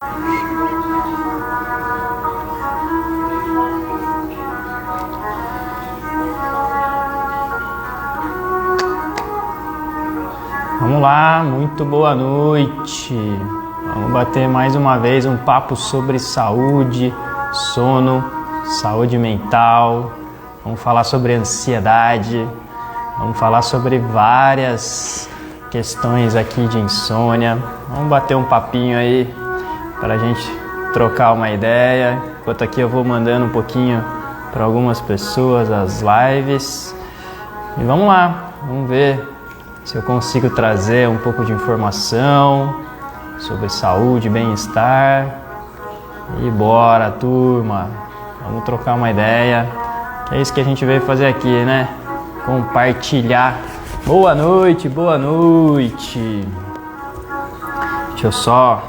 Vamos lá, muito boa noite. Vamos bater mais uma vez um papo sobre saúde, sono, saúde mental. Vamos falar sobre ansiedade. Vamos falar sobre várias questões aqui de insônia. Vamos bater um papinho aí para a gente trocar uma ideia. Enquanto aqui eu vou mandando um pouquinho para algumas pessoas as lives. E vamos lá, vamos ver se eu consigo trazer um pouco de informação sobre saúde, bem-estar. E bora, turma! Vamos trocar uma ideia. Que é isso que a gente veio fazer aqui, né? Compartilhar. Boa noite, boa noite! Deixa eu só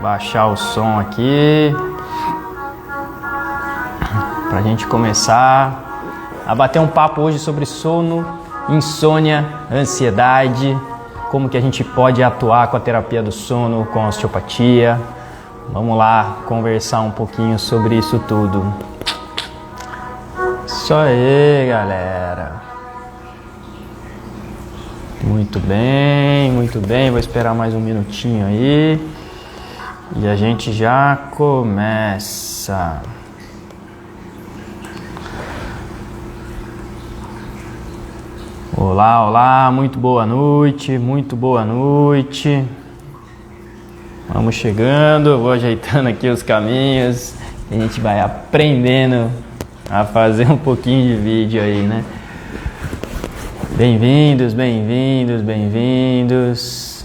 baixar o som aqui pra gente começar a bater um papo hoje sobre sono, insônia, ansiedade, como que a gente pode atuar com a terapia do sono, com a osteopatia. Vamos lá conversar um pouquinho sobre isso tudo. Isso aí, galera. Muito bem, muito bem. Vou esperar mais um minutinho aí e a gente já começa. Olá, olá, muito boa noite, muito boa noite. Vamos chegando, eu vou ajeitando aqui os caminhos e a gente vai aprendendo a fazer um pouquinho de vídeo aí, né? Bem-vindos, bem-vindos, bem-vindos.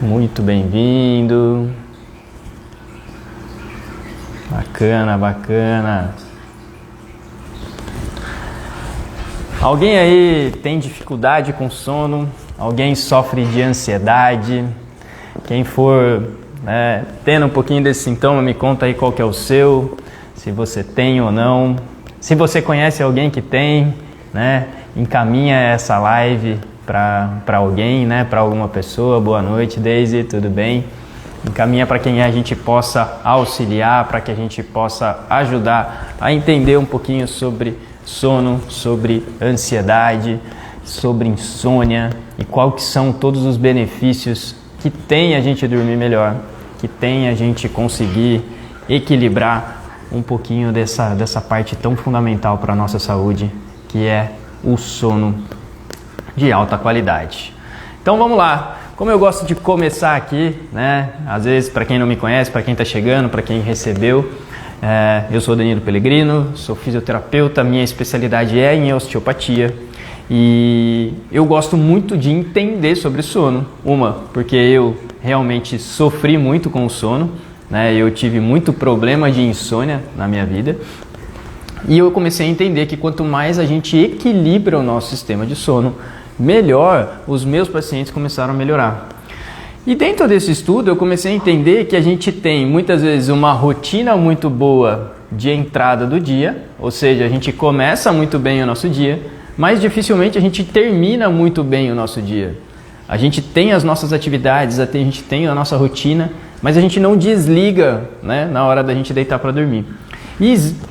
Muito bem-vindo. Bacana, bacana. Alguém aí tem dificuldade com sono? Alguém sofre de ansiedade? Quem for tendo um pouquinho desse sintoma, me conta aí qual que é o seu, se você tem ou não. Se você conhece alguém que tem, né, encaminha essa live para alguém, né, para alguma pessoa. Boa noite, Daisy, tudo bem? Encaminha para quem a gente possa auxiliar, para que a gente possa ajudar a entender um pouquinho sobre sono, sobre ansiedade, sobre insônia e qual que são todos os benefícios que tem a gente dormir melhor, que tem a gente conseguir equilibrar um pouquinho dessa parte tão fundamental para a nossa saúde, que é o sono de alta qualidade. Então vamos lá. Como eu gosto de começar aqui, né? Às vezes, para quem não me conhece, para quem está chegando, para quem recebeu, eu sou Danilo Pellegrino, sou fisioterapeuta, minha especialidade é em osteopatia e eu gosto muito de entender sobre sono. Porque eu realmente sofri muito com o sono, né? Eu tive muito problema de insônia na minha vida e eu comecei a entender que quanto mais a gente equilibra o nosso sistema de sono, melhor os meus pacientes começaram a melhorar. E dentro desse estudo eu comecei a entender que a gente tem muitas vezes uma rotina muito boa de entrada do dia, ou seja, a gente começa muito bem o nosso dia, mas dificilmente a gente termina muito bem o nosso dia. A gente tem as nossas atividades, a gente tem a nossa rotina, mas a gente não desliga, né, na hora da gente deitar para dormir.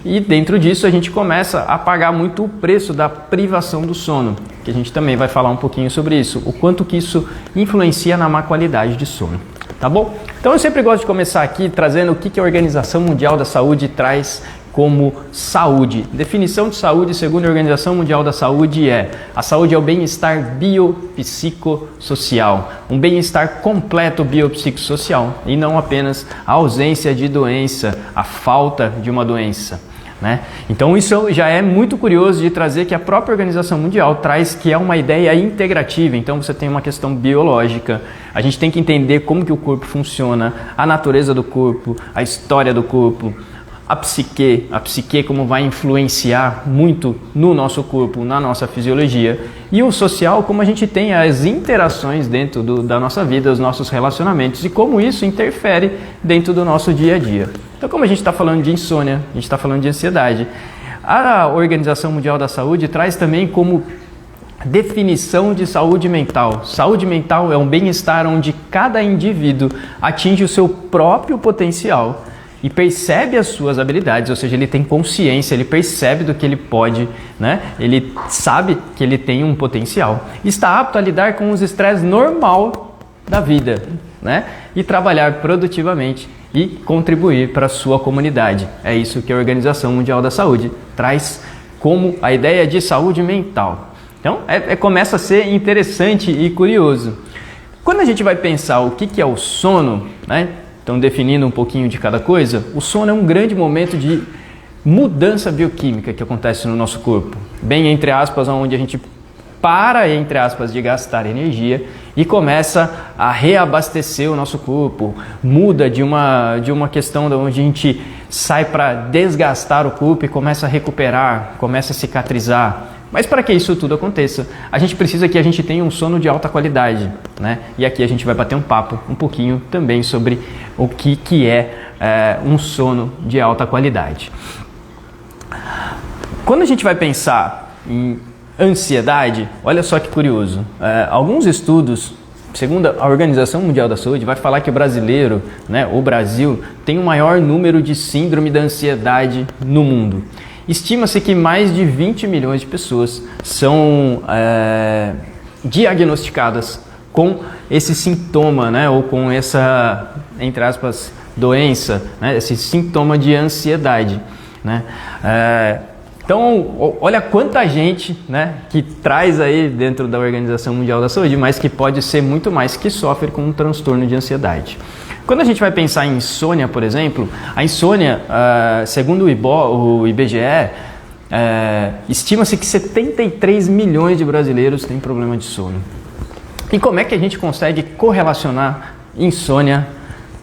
E dentro disso a gente começa a pagar muito o preço da privação do sono, que a gente também vai falar um pouquinho sobre isso, o quanto que isso influencia na má qualidade de sono, tá bom? Então eu sempre gosto de começar aqui trazendo o que a Organização Mundial da Saúde traz como saúde. Definição de saúde, segundo a Organização Mundial da Saúde, a saúde é o bem-estar biopsicossocial, um bem-estar completo biopsicossocial e não apenas a ausência de doença, a falta de uma doença, né? Então isso já é muito curioso de trazer que a própria Organização Mundial traz que é uma ideia integrativa. Então você tem uma questão biológica, a gente tem que entender como que o corpo funciona, a natureza do corpo, a história do corpo, a psique como vai influenciar muito no nosso corpo, na nossa fisiologia, e o social, como a gente tem as interações dentro da nossa vida, os nossos relacionamentos e como isso interfere dentro do nosso dia a dia. Então, como a gente está falando de insônia, a gente está falando de ansiedade, a Organização Mundial da Saúde traz também como Definição de saúde mental. Saúde mental é um bem-estar onde cada indivíduo atinge o seu próprio potencial e percebe as suas habilidades, ou seja, ele tem consciência, ele percebe do que ele pode, né? Ele sabe que ele tem um potencial. Está apto a lidar com os estresses normal da vida, né? E trabalhar produtivamente e contribuir para a sua comunidade. É isso que a Organização Mundial da Saúde traz como a ideia de saúde mental. Então, começa a ser interessante e curioso. Quando a gente vai pensar o que é o sono, né? Então, definindo um pouquinho de cada coisa, o sono é um grande momento de mudança bioquímica que acontece no nosso corpo. Bem, entre aspas, onde a gente para, entre aspas, de gastar energia e começa a reabastecer o nosso corpo. Muda de uma questão de onde a gente sai para desgastar o corpo e começa a recuperar, começa a cicatrizar. Mas para que isso tudo aconteça, a gente precisa que a gente tenha um sono de alta qualidade, né? E aqui a gente vai bater um papo um pouquinho também sobre o que é um sono de alta qualidade. Quando a gente vai pensar em ansiedade, olha só que curioso. Alguns estudos, segundo a Organização Mundial da Saúde, vai falar que o brasileiro, né, o Brasil, tem o maior número de síndrome da ansiedade no mundo. Estima-se que mais de 20 milhões de pessoas são diagnosticadas com esse sintoma, né, ou com essa, entre aspas, doença, né, esse sintoma de ansiedade, né? Então, olha quanta gente, né, que traz aí dentro da Organização Mundial da Saúde, mas que pode ser muito mais, que sofre com um transtorno de ansiedade. Quando a gente vai pensar em insônia, por exemplo, a insônia, segundo o IBGE, estima-se que 73 milhões de brasileiros têm problema de sono. E como é que a gente consegue correlacionar insônia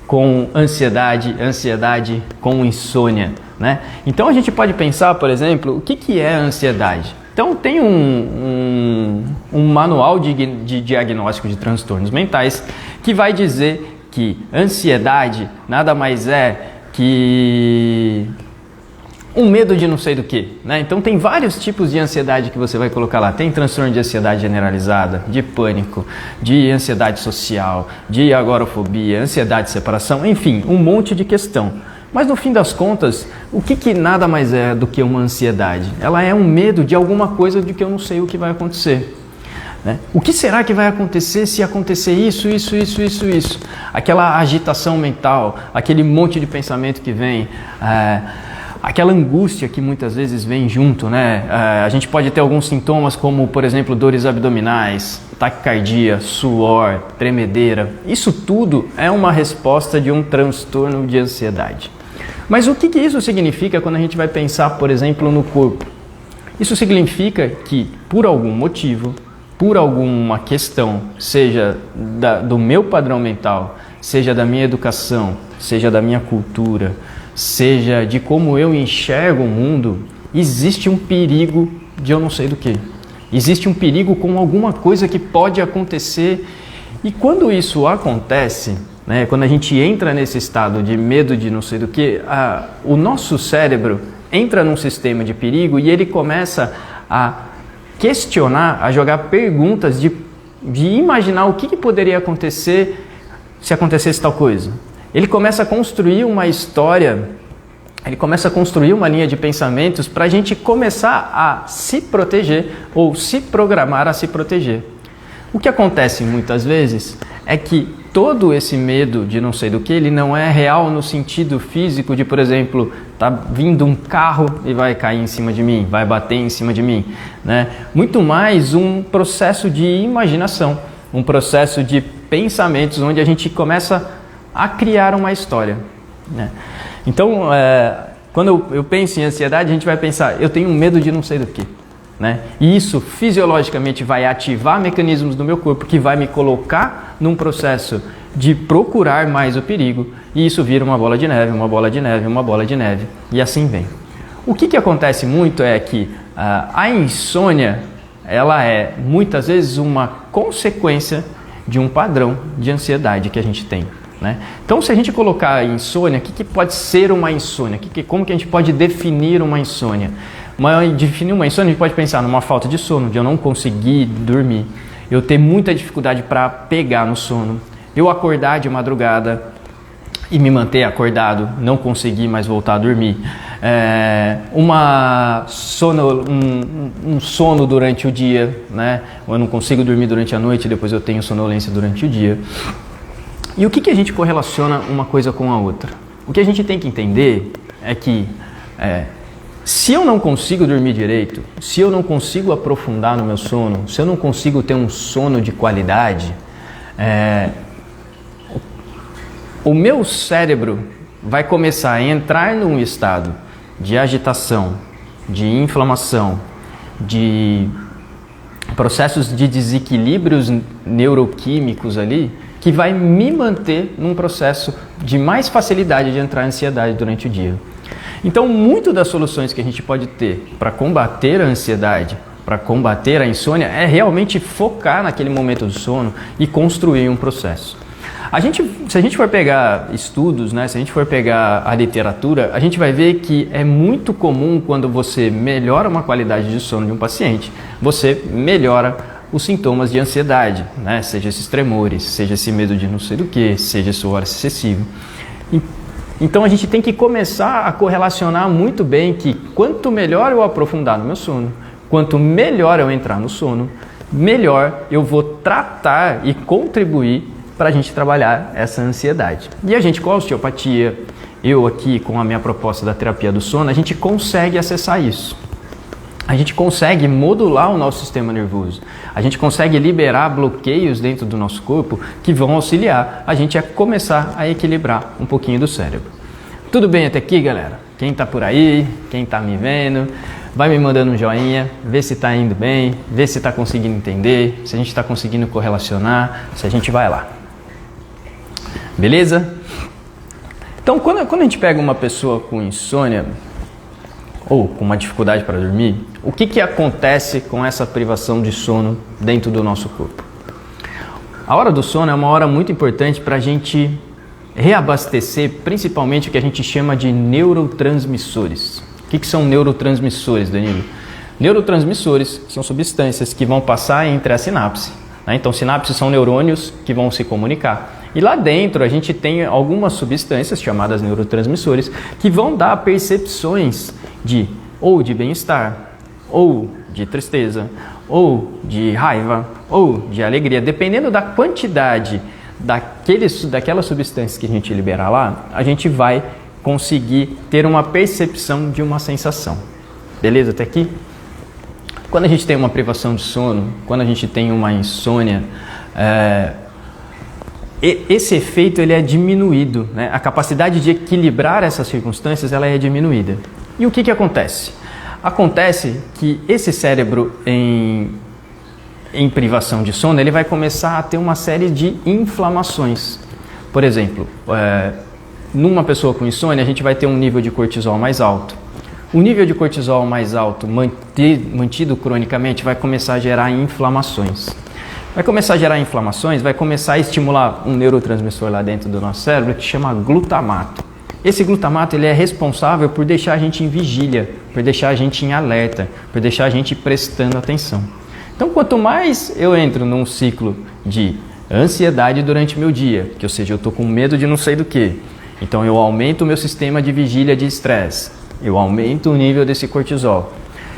com ansiedade, ansiedade com insônia, né? Então a gente pode pensar, por exemplo, o que é a ansiedade? Então tem um manual de diagnóstico de transtornos mentais que vai dizer que ansiedade nada mais é que um medo de não sei do que, né? Então tem vários tipos de ansiedade que você vai colocar lá. Tem transtorno de ansiedade generalizada, de pânico, de ansiedade social, de agorafobia, ansiedade de separação, enfim, um monte de questão. Mas no fim das contas, o que nada mais é do que uma ansiedade? Ela é um medo de alguma coisa de que eu não sei o que vai acontecer. Né? O que será que vai acontecer se acontecer isso? Aquela agitação mental, aquele monte de pensamento que vem, aquela angústia que muitas vezes vem junto, né? A gente pode ter alguns sintomas como, por exemplo, dores abdominais, taquicardia, suor, tremedeira. Isso tudo é uma resposta de um transtorno de ansiedade. Mas o que isso significa quando a gente vai pensar, por exemplo, no corpo? Isso significa que, por algum motivo, por alguma questão, seja do meu padrão mental, seja da minha educação, seja da minha cultura, seja de como eu enxergo o mundo, existe um perigo de eu não sei do que. Existe um perigo com alguma coisa que pode acontecer. E quando isso acontece, né, quando a gente entra nesse estado de medo de não sei do que, o nosso cérebro entra num sistema de perigo e ele começa a questionar, a jogar perguntas de imaginar o que poderia acontecer se acontecesse tal coisa. Ele começa a construir uma história, ele começa a construir uma linha de pensamentos para a gente começar a se proteger ou se programar a se proteger. O que acontece muitas vezes é que todo esse medo de não sei do que, ele não é real no sentido físico de, por exemplo, tá vindo um carro e vai cair em cima de mim, vai bater em cima de mim, né? Muito mais um processo de imaginação, um processo de pensamentos onde a gente começa a criar uma história, né? Então, quando eu penso em ansiedade, a gente vai pensar, eu tenho medo de não sei do que, né? E isso fisiologicamente vai ativar mecanismos do meu corpo que vai me colocar num processo de procurar mais o perigo, e isso vira uma bola de neve, uma bola de neve, uma bola de neve, e assim vem. O que acontece muito é que a insônia, ela é muitas vezes uma consequência de um padrão de ansiedade que a gente tem, né? Então, se a gente colocar insônia, o que pode ser uma insônia? Como que a gente pode definir uma insônia? Definir uma insônia, a gente pode pensar numa falta de sono, de eu não conseguir dormir, eu ter muita dificuldade para pegar no sono, eu acordar de madrugada e me manter acordado, não conseguir mais voltar a dormir, um sono durante o dia, né? Eu não consigo dormir durante a noite, depois eu tenho sonolência durante o dia. E o que a gente correlaciona uma coisa com a outra? O que a gente tem que entender é que se eu não consigo dormir direito, se eu não consigo aprofundar no meu sono, se eu não consigo ter um sono de qualidade, o meu cérebro vai começar a entrar num estado de agitação, de inflamação, de processos de desequilíbrios neuroquímicos ali, que vai me manter num processo de mais facilidade de entrar em ansiedade durante o dia. Então, muito das soluções que a gente pode ter para combater a ansiedade, para combater a insônia, é realmente focar naquele momento do sono e construir um processo. Se a gente for pegar estudos, né, se a gente for pegar a literatura, a gente vai ver que é muito comum quando você melhora uma qualidade de sono de um paciente, você melhora os sintomas de ansiedade, né, seja esses tremores, seja esse medo de não sei do que, seja esse suor excessivo. Então a gente tem que começar a correlacionar muito bem que quanto melhor eu aprofundar no meu sono, quanto melhor eu entrar no sono, melhor eu vou tratar e contribuir para a gente trabalhar essa ansiedade. E a gente com a osteopatia, eu aqui com a minha proposta da terapia do sono, a gente consegue acessar isso. A gente consegue modular o nosso sistema nervoso. A gente consegue liberar bloqueios dentro do nosso corpo que vão auxiliar a gente a começar a equilibrar um pouquinho do cérebro. Tudo bem até aqui, galera? Quem está por aí, quem está me vendo, vai me mandando um joinha, vê se está indo bem, vê se está conseguindo entender, se a gente está conseguindo correlacionar, se a gente vai lá. Beleza? Então, quando a gente pega uma pessoa com insônia ou com uma dificuldade para dormir, o que acontece com essa privação de sono dentro do nosso corpo? A hora do sono é uma hora muito importante para a gente reabastecer principalmente o que a gente chama de neurotransmissores. O que são neurotransmissores, Danilo? Neurotransmissores são substâncias que vão passar entre a sinapse. Né? Então, sinapses são neurônios que vão se comunicar. E lá dentro a gente tem algumas substâncias chamadas neurotransmissores que vão dar percepções ou de bem-estar, ou de tristeza, ou de raiva, ou de alegria. Dependendo da quantidade daquelas substâncias que a gente liberar lá, a gente vai conseguir ter uma percepção de uma sensação. Beleza até aqui? Quando a gente tem uma privação de sono, quando a gente tem uma insônia, esse efeito ele é diminuído, né? A capacidade de equilibrar essas circunstâncias ela é diminuída. E o que acontece? Acontece que esse cérebro em privação de sono ele vai começar a ter uma série de inflamações. Por exemplo, numa pessoa com insônia a gente vai ter um nível de cortisol mais alto. O nível de cortisol mais alto mantido cronicamente vai começar a gerar inflamações. Vai começar a gerar inflamações, vai começar a estimular um neurotransmissor lá dentro do nosso cérebro que chama glutamato. Esse glutamato ele é responsável por deixar a gente em vigília, por deixar a gente em alerta, por deixar a gente prestando atenção. Então, quanto mais eu entro num ciclo de ansiedade durante meu dia, que ou seja, eu estou com medo de não sei do que, então eu aumento o meu sistema de vigília de estresse, eu aumento o nível desse cortisol.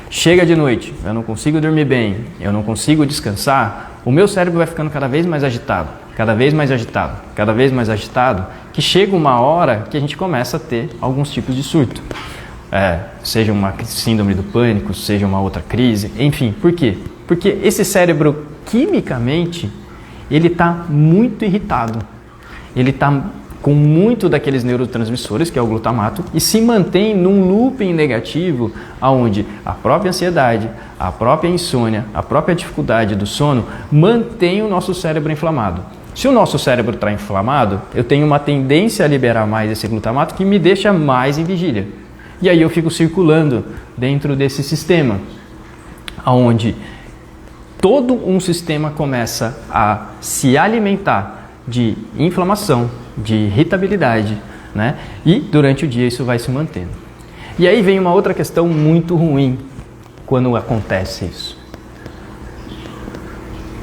Chega de noite, eu não consigo dormir bem, eu não consigo descansar, o meu cérebro vai ficando cada vez mais agitado, cada vez mais agitado, cada vez mais agitado, que chega uma hora que a gente começa a ter alguns tipos de surto. Seja uma síndrome do pânico, seja uma outra crise, enfim. Por quê? Porque esse cérebro, quimicamente, ele está muito irritado. Ele está com muito daqueles neurotransmissores, que é o glutamato, e se mantém num looping negativo, onde a própria ansiedade, a própria insônia, a própria dificuldade do sono, mantém o nosso cérebro inflamado. Se o nosso cérebro está inflamado, eu tenho uma tendência a liberar mais esse glutamato que me deixa mais em vigília. E aí eu fico circulando dentro desse sistema, onde todo um sistema começa a se alimentar de inflamação, de irritabilidade, né? E durante o dia isso vai se mantendo. E aí vem uma outra questão muito ruim quando acontece isso.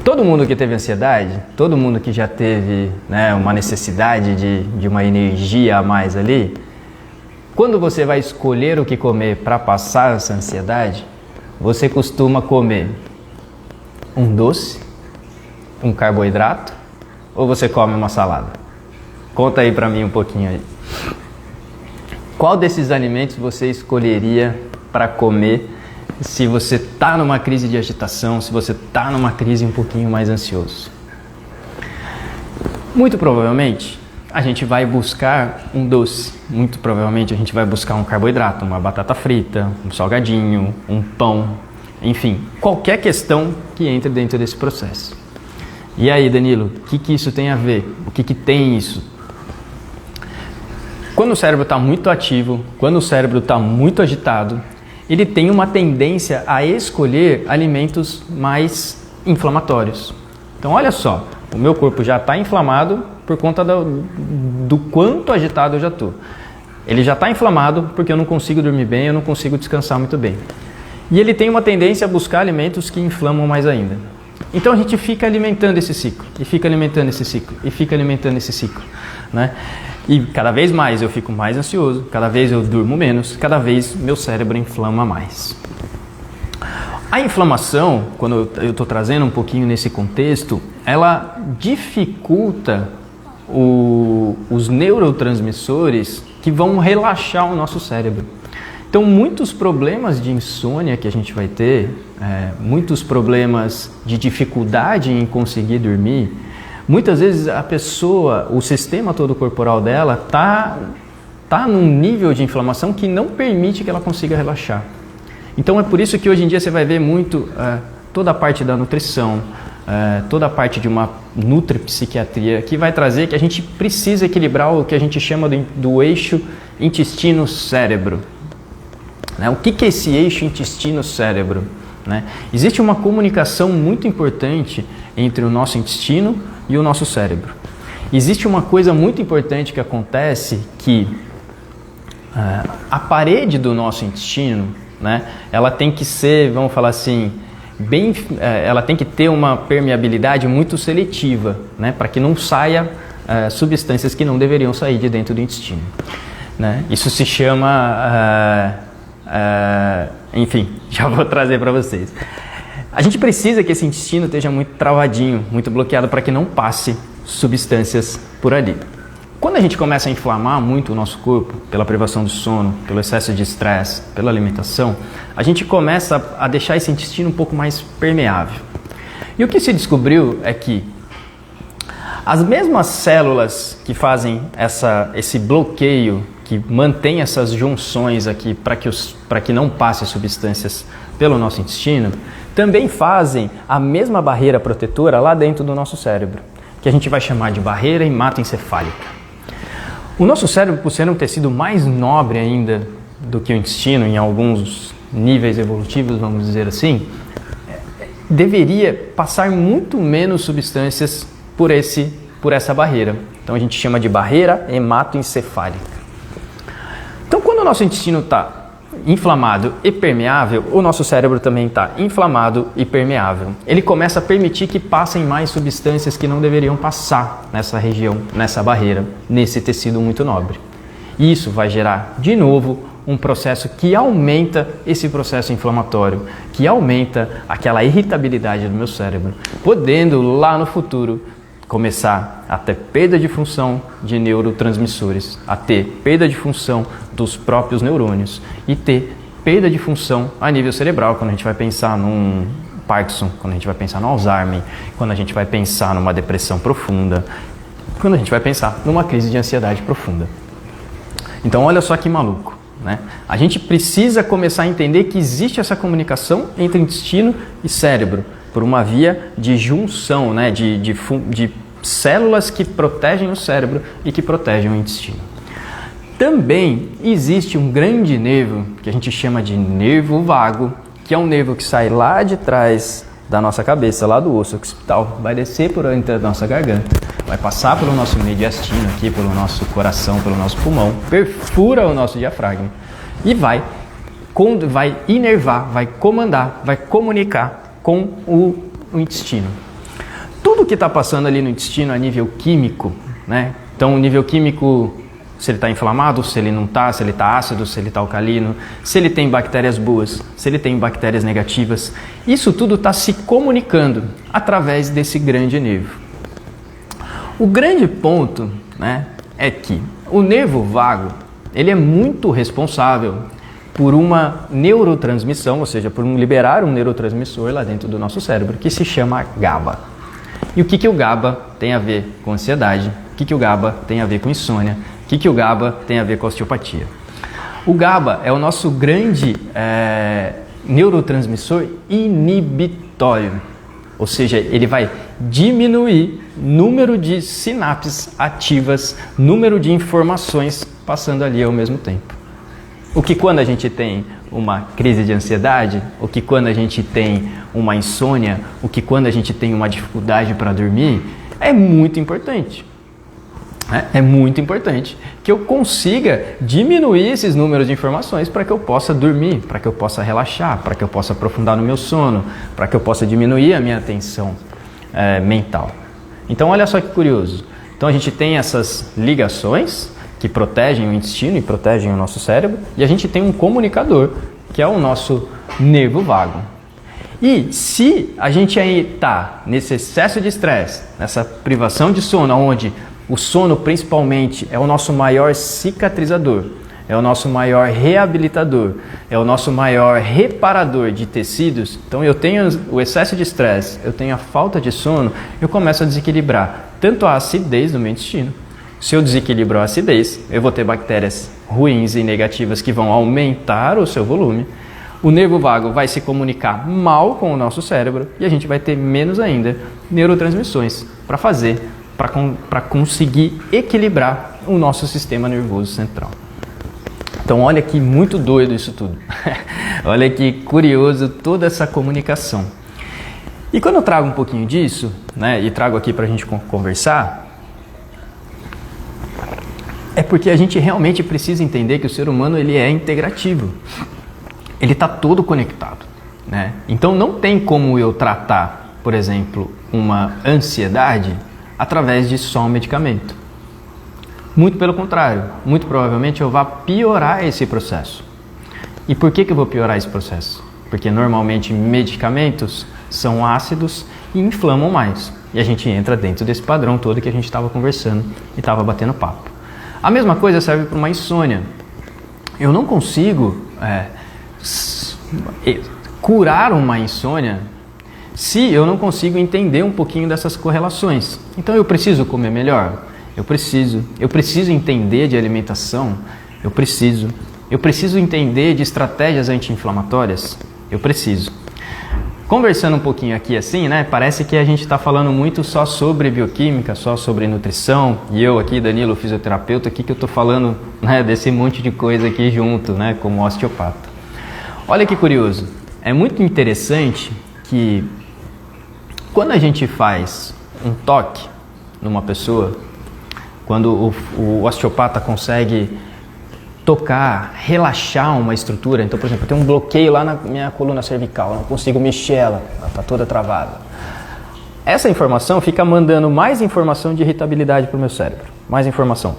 Todo mundo que teve ansiedade, todo mundo que já teve, né, uma necessidade de uma energia a mais ali, quando você vai escolher o que comer para passar essa ansiedade, você costuma comer um doce, um carboidrato, ou você come uma salada? Conta aí para mim um pouquinho aí. Qual desses alimentos você escolheria para comer se você está numa crise de agitação, se você está numa crise um pouquinho mais ansioso? Muito provavelmente a gente vai buscar um doce, muito provavelmente a gente vai buscar um carboidrato, uma batata frita, um salgadinho, um pão, enfim, qualquer questão que entre dentro desse processo. E aí, Danilo, o que isso tem a ver? O que tem isso? Quando o cérebro está muito ativo, quando o cérebro está muito agitado, ele tem uma tendência a escolher alimentos mais inflamatórios. Então, olha só, o meu corpo já está inflamado por conta do quanto agitado eu já estou. Ele já está inflamado porque eu não consigo dormir bem, eu não consigo descansar muito bem. E ele tem uma tendência a buscar alimentos que inflamam mais ainda. Então a gente fica alimentando esse ciclo, e fica alimentando esse ciclo, e fica alimentando esse ciclo, né? E cada vez mais eu fico mais ansioso, cada vez eu durmo menos, cada vez meu cérebro inflama mais. A inflamação, quando eu estou trazendo um pouquinho nesse contexto, ela dificulta os neurotransmissores que vão relaxar o nosso cérebro. Então, muitos problemas de insônia que a gente vai ter, muitos problemas de dificuldade em conseguir dormir, muitas vezes a pessoa, o sistema todo corporal dela tá num nível de inflamação que não permite que ela consiga relaxar. Então, é por isso que hoje em dia você vai ver muito toda a parte da nutrição, toda a parte de uma nutripsiquiatria que vai trazer que a gente precisa equilibrar o que a gente chama do eixo intestino-cérebro. O que é esse eixo intestino-cérebro? Existe uma comunicação muito importante entre o nosso intestino e o nosso cérebro. Existe uma coisa muito importante que acontece que a parede do nosso intestino, ela tem que ser, vamos falar assim, ela tem que ter uma permeabilidade muito seletiva, para que não saia substâncias que não deveriam sair de dentro do intestino. Isso se chama... enfim, já vou trazer para vocês. A gente precisa que esse intestino esteja muito travadinho, muito bloqueado para que não passe substâncias por ali. Quando a gente começa a inflamar muito o nosso corpo, pela privação do sono, pelo excesso de estresse, pela alimentação, a gente começa a deixar esse intestino um pouco mais permeável. E o que se descobriu é que as mesmas células que fazem esse bloqueio, que mantém essas junções aqui para que não passe substâncias pelo nosso intestino, também fazem a mesma barreira protetora lá dentro do nosso cérebro, que a gente vai chamar de barreira hematoencefálica. O nosso cérebro, por ser um tecido mais nobre ainda do que o intestino, em alguns níveis evolutivos, vamos dizer assim, deveria passar muito menos substâncias por essa barreira. Então a gente chama de barreira hematoencefálica. Então, quando o nosso intestino está inflamado e permeável, o nosso cérebro também está inflamado e permeável. Ele começa a permitir que passem mais substâncias que não deveriam passar nessa região, nessa barreira, nesse tecido muito nobre. E isso vai gerar, de novo, um processo que aumenta esse processo inflamatório, que aumenta aquela irritabilidade do meu cérebro, podendo lá no futuro começar a ter perda de função de neurotransmissores, a ter perda de função dos próprios neurônios e ter perda de função a nível cerebral, quando a gente vai pensar num Parkinson, quando a gente vai pensar no Alzheimer, quando a gente vai pensar numa depressão profunda, quando a gente vai pensar numa crise de ansiedade profunda. Então olha só que maluco, A gente precisa começar a entender que existe essa comunicação entre intestino e cérebro, por uma via de junção, de células que protegem o cérebro e que protegem o intestino. Também existe um grande nervo que a gente chama de nervo vago, que é um nervo que sai lá de trás da nossa cabeça, lá do osso occipital, vai descer por entre da nossa garganta, vai passar pelo nosso mediastino aqui, pelo nosso coração, pelo nosso pulmão, perfura o nosso diafragma e vai vai inervar, vai comandar, vai comunicar com o intestino. Tudo que está passando ali no intestino a nível químico, né? Então, o nível químico, se ele está inflamado, se ele não está, se ele está ácido, se ele está alcalino, se ele tem bactérias boas, se ele tem bactérias negativas, isso tudo está se comunicando através desse grande nervo. O grande ponto, né, é que o nervo vago, ele é muito responsável por uma neurotransmissão, ou seja, por liberar um neurotransmissor lá dentro do nosso cérebro, que se chama GABA. E o que o GABA tem a ver com ansiedade? O que o GABA tem a ver com insônia? O que o GABA tem a ver com osteopatia? O GABA é o nosso grande neurotransmissor inibitório, ou seja, ele vai diminuir número de sinapses ativas, número de informações passando ali ao mesmo tempo. O que quando a gente tem uma crise de ansiedade, o que quando a gente tem uma insônia, o que quando a gente tem uma dificuldade para dormir, é muito importante. É muito importante que eu consiga diminuir esses números de informações para que eu possa dormir, para que eu possa relaxar, para que eu possa aprofundar no meu sono, para que eu possa diminuir a minha tensão mental. Então, olha só que curioso. Então, a gente tem essas ligações que protegem o intestino e protegem o nosso cérebro, e a gente tem um comunicador, que é o nosso nervo vago. E se a gente aí está nesse excesso de estresse, nessa privação de sono, onde o sono principalmente é o nosso maior cicatrizador, é o nosso maior reabilitador, é o nosso maior reparador de tecidos, então eu tenho o excesso de estresse, eu tenho a falta de sono, eu começo a desequilibrar tanto a acidez do meu intestino. Se eu desequilibro a acidez, eu vou ter bactérias ruins e negativas que vão aumentar o seu volume. O nervo vago vai se comunicar mal com o nosso cérebro e a gente vai ter menos ainda neurotransmissões para conseguir equilibrar o nosso sistema nervoso central. Então olha que muito doido isso tudo. Olha que curioso toda essa comunicação. E quando eu trago um pouquinho disso, né, e trago aqui para a gente conversar, é porque a gente realmente precisa entender que o ser humano ele é integrativo. Ele está todo conectado, né? Então não tem como eu tratar, por exemplo, uma ansiedade através de só um medicamento. Muito pelo contrário, muito provavelmente eu vou piorar esse processo. E por que eu vou piorar esse processo? Porque normalmente medicamentos são ácidos e inflamam mais. E a gente entra dentro desse padrão todo que a gente estava conversando e estava batendo papo. A mesma coisa serve para uma insônia. Eu não consigo curar uma insônia se eu não consigo entender um pouquinho dessas correlações. Então eu preciso comer melhor? Eu preciso entender de alimentação? Eu preciso entender de estratégias anti-inflamatórias? Eu preciso. Conversando um pouquinho aqui assim, né? Parece que a gente está falando muito só sobre bioquímica, só sobre nutrição. E eu aqui, Danilo, fisioterapeuta, aqui que eu estou falando, né, desse monte de coisa aqui junto, né, como osteopata. Olha que curioso. É muito interessante que quando a gente faz um toque numa pessoa, quando o osteopata consegue tocar, relaxar uma estrutura. Então, por exemplo, eu tenho um bloqueio lá na minha coluna cervical, eu não consigo mexer ela está toda travada. Essa informação fica mandando mais informação de irritabilidade para o meu cérebro. Mais informação.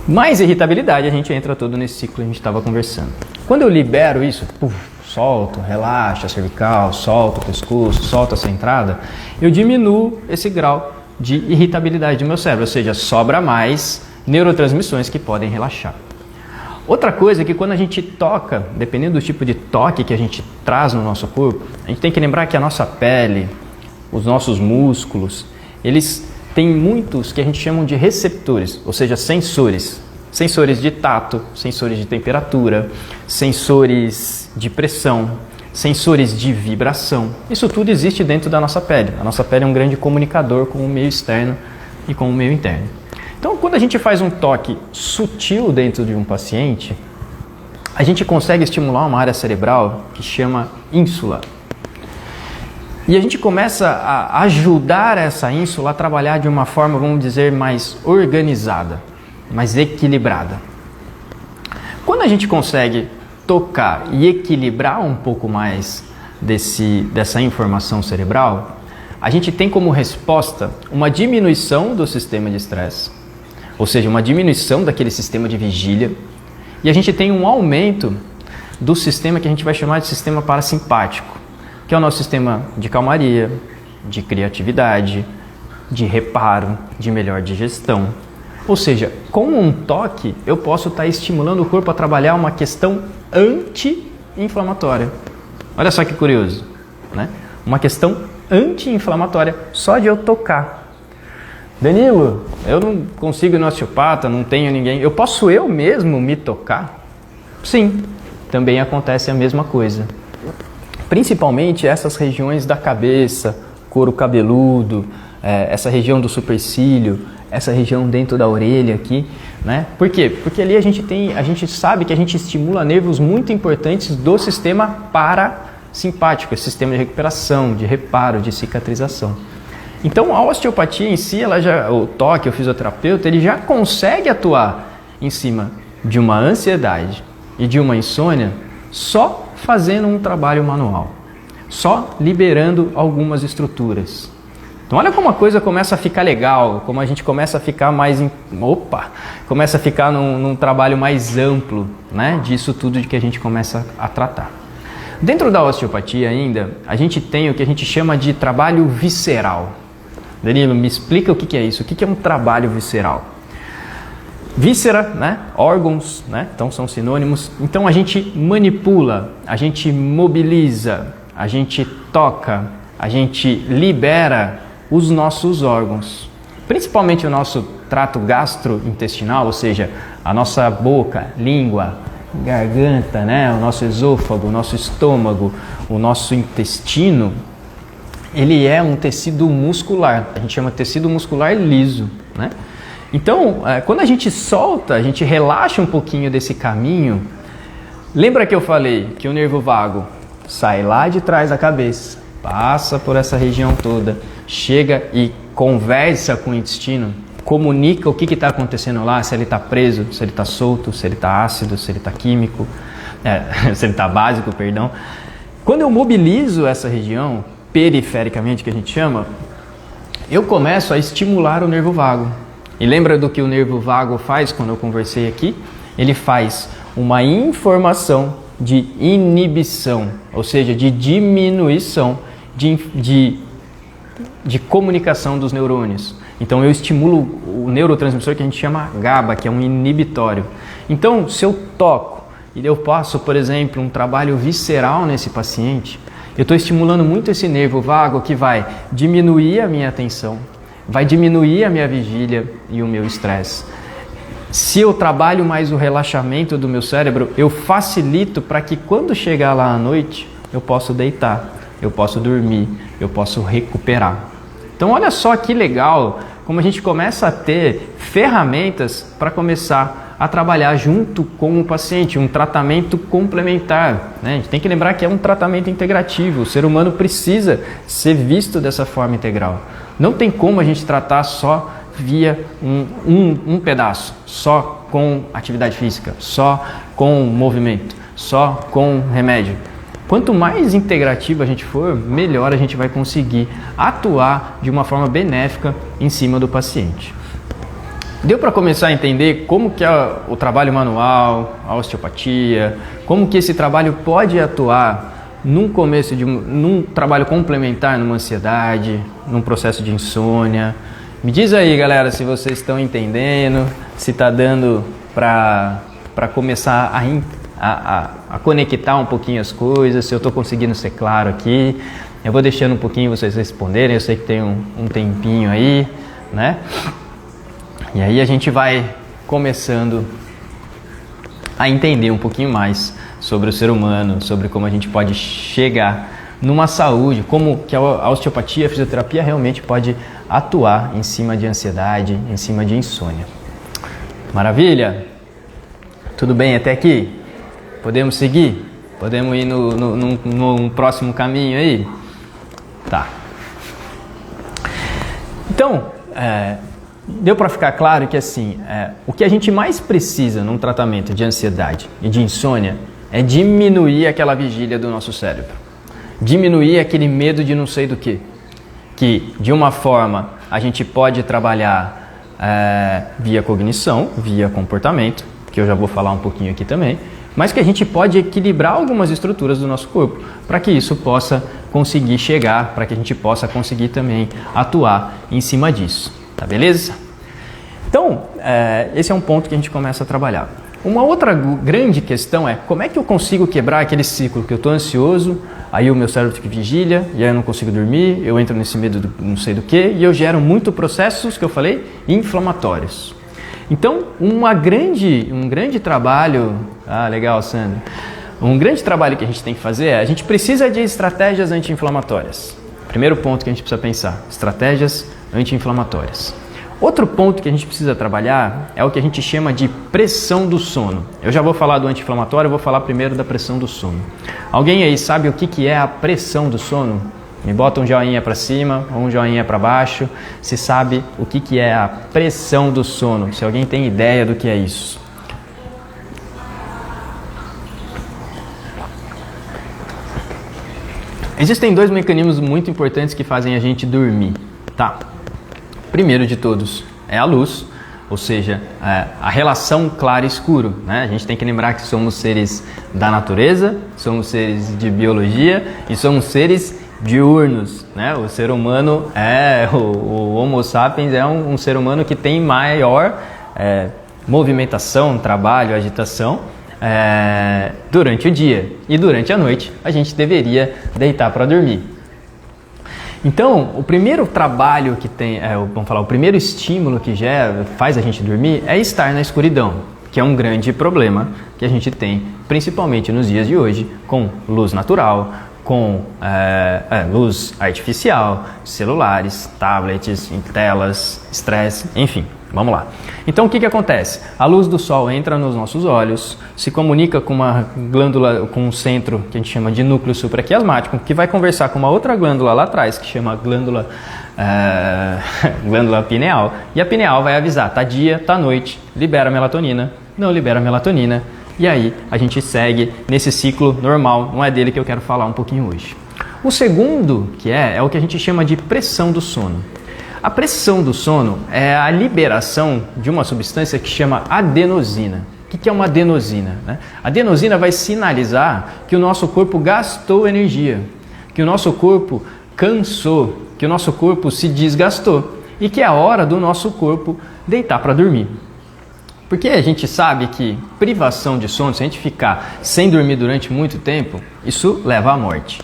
Mais irritabilidade, a gente entra todo nesse ciclo que a gente estava conversando. Quando eu libero isso, solto, relaxa a cervical, solto o pescoço, solto essa entrada, eu diminuo esse grau de irritabilidade do meu cérebro, ou seja, sobra mais neurotransmissões que podem relaxar. Outra coisa é que quando a gente toca, dependendo do tipo de toque que a gente traz no nosso corpo, a gente tem que lembrar que a nossa pele, os nossos músculos, eles têm muitos que a gente chama de receptores, ou seja, sensores. Sensores de tato, sensores de temperatura, sensores de pressão, sensores de vibração. Isso tudo existe dentro da nossa pele. A nossa pele é um grande comunicador com o meio externo e com o meio interno. Então, quando a gente faz um toque sutil dentro de um paciente, a gente consegue estimular uma área cerebral que chama ínsula. E a gente começa a ajudar essa ínsula a trabalhar de uma forma, vamos dizer, mais organizada, mais equilibrada. Quando a gente consegue tocar e equilibrar um pouco mais dessa informação cerebral, a gente tem como resposta uma diminuição do sistema de estresse, ou seja, uma diminuição daquele sistema de vigília, e a gente tem um aumento do sistema que a gente vai chamar de sistema parasimpático, que é o nosso sistema de calmaria, de criatividade, de reparo, de melhor digestão. Ou seja, com um toque eu posso estar estimulando o corpo a trabalhar uma questão anti-inflamatória. Olha só que curioso, né? Uma questão anti-inflamatória só de eu tocar. Danilo, eu não consigo ir no osteopata, não tenho ninguém. Eu posso eu mesmo me tocar? Sim, também acontece a mesma coisa. Principalmente essas regiões da cabeça, couro cabeludo, essa região do supercílio, essa região dentro da orelha aqui, né? Por quê? Porque ali a gente sabe que a gente estimula nervos muito importantes do sistema parasimpático, esse sistema de recuperação, de reparo, de cicatrização. Então a osteopatia em si, o toque, o fisioterapeuta, ele já consegue atuar em cima de uma ansiedade e de uma insônia só fazendo um trabalho manual, só liberando algumas estruturas. Então olha como a coisa começa a ficar legal, como a gente começa a ficar começa a ficar num trabalho mais amplo, né, disso tudo de que a gente começa a tratar. Dentro da osteopatia ainda, a gente tem o que a gente chama de trabalho visceral. Danilo, me explica o que é isso, o que é um trabalho visceral? Víscera, né? Órgãos, né? Então são sinônimos. Então a gente manipula, a gente mobiliza, a gente toca, a gente libera os nossos órgãos. Principalmente o nosso trato gastrointestinal, ou seja, a nossa boca, língua, garganta, né? O nosso esôfago, o nosso estômago, o nosso intestino. Ele é um tecido muscular, a gente chama de tecido muscular liso, né? Então, quando a gente solta, a gente relaxa um pouquinho desse caminho. Lembra que eu falei que o nervo vago sai lá de trás da cabeça, passa por essa região toda, chega e conversa com o intestino, comunica o que está acontecendo lá, se ele está preso, se ele está solto, se ele está ácido, se ele está químico, se ele está básico, perdão. Quando eu mobilizo essa região, perifericamente que a gente chama, eu começo a estimular o nervo vago. E lembra do que o nervo vago faz quando eu conversei aqui? Ele faz uma informação de inibição, ou seja, de diminuição de comunicação dos neurônios. Então eu estimulo o neurotransmissor que a gente chama GABA, que é um inibitório. Então, se eu toco e eu passo, por exemplo, um trabalho visceral nesse paciente, eu estou estimulando muito esse nervo vago que vai diminuir a minha atenção, vai diminuir a minha vigília e o meu estresse. Se eu trabalho mais o relaxamento do meu cérebro, eu facilito para que quando chegar lá à noite, eu possa deitar, eu posso dormir, eu posso recuperar. Então olha só que legal como a gente começa a ter ferramentas para começar a trabalhar junto com o paciente, um tratamento complementar, né? A gente tem que lembrar que é um tratamento integrativo, o ser humano precisa ser visto dessa forma integral. Não tem como a gente tratar só via um pedaço, só com atividade física, só com movimento, só com remédio. Quanto mais integrativo a gente for, melhor a gente vai conseguir atuar de uma forma benéfica em cima do paciente. Deu para começar a entender como que é o trabalho manual, a osteopatia, como que esse trabalho pode atuar num trabalho complementar, numa ansiedade, num processo de insônia. Me diz aí, galera, se vocês estão entendendo, se está dando para começar a conectar um pouquinho as coisas, se eu estou conseguindo ser claro aqui. Eu vou deixando um pouquinho vocês responderem, eu sei que tem um tempinho aí, né? E aí a gente vai começando a entender um pouquinho mais sobre o ser humano, sobre como a gente pode chegar numa saúde, como que a osteopatia, a fisioterapia realmente pode atuar em cima de ansiedade, em cima de insônia. Maravilha? Tudo bem até aqui? Podemos seguir? Podemos ir num próximo caminho aí? Tá. Então, deu para ficar claro que assim, o que a gente mais precisa num tratamento de ansiedade e de insônia é diminuir aquela vigília do nosso cérebro. Diminuir aquele medo de não sei do quê. Que de uma forma a gente pode trabalhar via cognição, via comportamento, que eu já vou falar um pouquinho aqui também, mas que a gente pode equilibrar algumas estruturas do nosso corpo para que isso possa conseguir chegar, para que a gente possa conseguir também atuar em cima disso. Tá beleza? Então, esse é um ponto que a gente começa a trabalhar. Uma outra grande questão é como é que eu consigo quebrar aquele ciclo que eu estou ansioso, aí o meu cérebro fica vigília, e aí eu não consigo dormir, eu entro nesse medo do não sei do que, e eu gero muito processos, que eu falei, inflamatórios. Então, um grande trabalho... Ah, legal, Sandra. Um grande trabalho que a gente tem que fazer a gente precisa de estratégias anti-inflamatórias. Primeiro ponto que a gente precisa pensar, estratégias anti-inflamatórias. Outro ponto que a gente precisa trabalhar é o que a gente chama de pressão do sono. Eu já vou falar do anti-inflamatório, eu vou falar primeiro da pressão do sono. Alguém aí sabe o que é a pressão do sono? Me bota um joinha para cima ou um joinha para baixo se sabe o que é a pressão do sono. Se alguém tem ideia do que é isso. Existem dois mecanismos muito importantes que fazem a gente dormir, tá? Primeiro de todos é a luz, ou seja, a relação claro e escuro, né? A gente tem que lembrar que somos seres da natureza, somos seres de biologia e somos seres diurnos, né? O ser humano o Homo sapiens é um ser humano que tem maior movimentação, trabalho, agitação durante o dia, e durante a noite a gente deveria deitar para dormir. Então, o primeiro trabalho que tem, o primeiro estímulo que faz a gente dormir é estar na escuridão, que é um grande problema que a gente tem, principalmente nos dias de hoje, com luz natural, com luz artificial, celulares, tablets, telas, estresse, enfim. Vamos lá. Então o que acontece? A luz do sol entra nos nossos olhos, se comunica com uma glândula, com um centro que a gente chama de núcleo supraquiasmático, que vai conversar com uma outra glândula lá atrás, que chama glândula pineal, e a pineal vai avisar, tá dia, tá noite, libera melatonina, não libera melatonina, e aí a gente segue nesse ciclo normal, não é dele que eu quero falar um pouquinho hoje. O segundo que é o que a gente chama de pressão do sono. A pressão do sono é a liberação de uma substância que chama adenosina. O que é uma adenosina? A adenosina vai sinalizar que o nosso corpo gastou energia, que o nosso corpo cansou, que o nosso corpo se desgastou e que é a hora do nosso corpo deitar para dormir. Porque a gente sabe que privação de sono, se a gente ficar sem dormir durante muito tempo, isso leva à morte.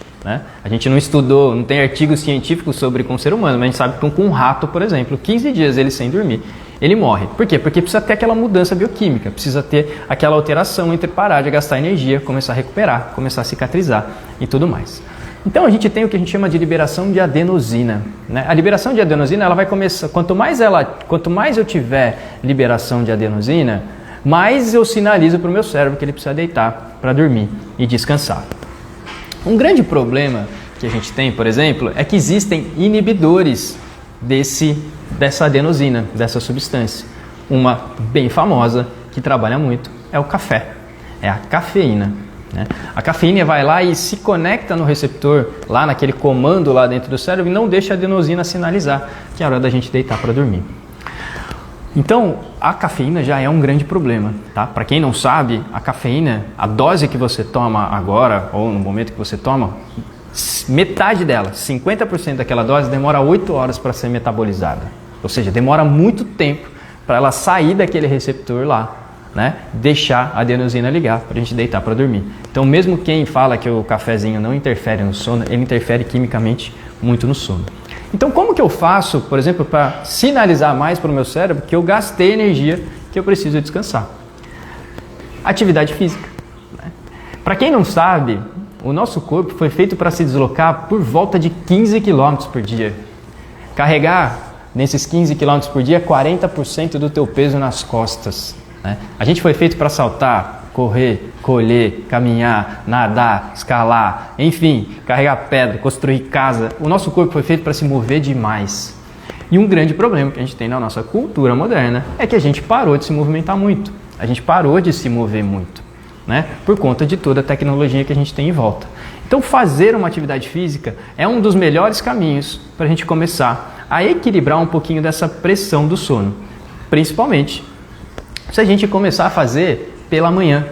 A gente não estudou, não tem artigos científicos sobre com o ser humano, mas a gente sabe que com um rato, por exemplo, 15 dias ele sem dormir, ele morre. Por quê? Porque precisa ter aquela mudança bioquímica, precisa ter aquela alteração entre parar de gastar energia, começar a recuperar, começar a cicatrizar e tudo mais. Então a gente tem o que a gente chama de liberação de adenosina. A liberação de adenosina ela vai começar, quanto mais eu tiver liberação de adenosina, mais eu sinalizo para o meu cérebro que ele precisa deitar para dormir e descansar. Um grande problema que a gente tem, por exemplo, é que existem inibidores dessa adenosina, dessa substância. Uma bem famosa, que trabalha muito, é o café, é a cafeína. A cafeína vai lá e se conecta no receptor, lá naquele comando lá dentro do cérebro, e não deixa a adenosina sinalizar que é a hora da gente deitar para dormir. Então, a cafeína já é um grande problema, tá? Para quem não sabe, a cafeína, a dose que você toma agora, ou no momento que você toma, metade dela, 50% daquela dose, demora 8 horas para ser metabolizada. Ou seja, demora muito tempo para ela sair daquele receptor lá, deixar a adenosina ligar para a gente deitar para dormir. Então, mesmo quem fala que o cafezinho não interfere no sono, ele interfere quimicamente muito no sono. Então, como que eu faço, por exemplo, para sinalizar mais para o meu cérebro que eu gastei energia, que eu preciso descansar? Atividade física. Para quem não sabe, o nosso corpo foi feito para se deslocar por volta de 15 km por dia. Carregar nesses 15 km por dia 40% do teu peso nas costas. A gente foi feito para saltar, correr, colher, caminhar, nadar, escalar, enfim, carregar pedra, construir casa. O nosso corpo foi feito para se mover demais. E um grande problema que a gente tem na nossa cultura moderna é que a gente parou de se movimentar muito, a gente parou de se mover muito, né? Por conta de toda a tecnologia que a gente tem em volta. Então fazer uma atividade física é um dos melhores caminhos para a gente começar a equilibrar um pouquinho dessa pressão do sono, principalmente se a gente começar a fazer pela manhã,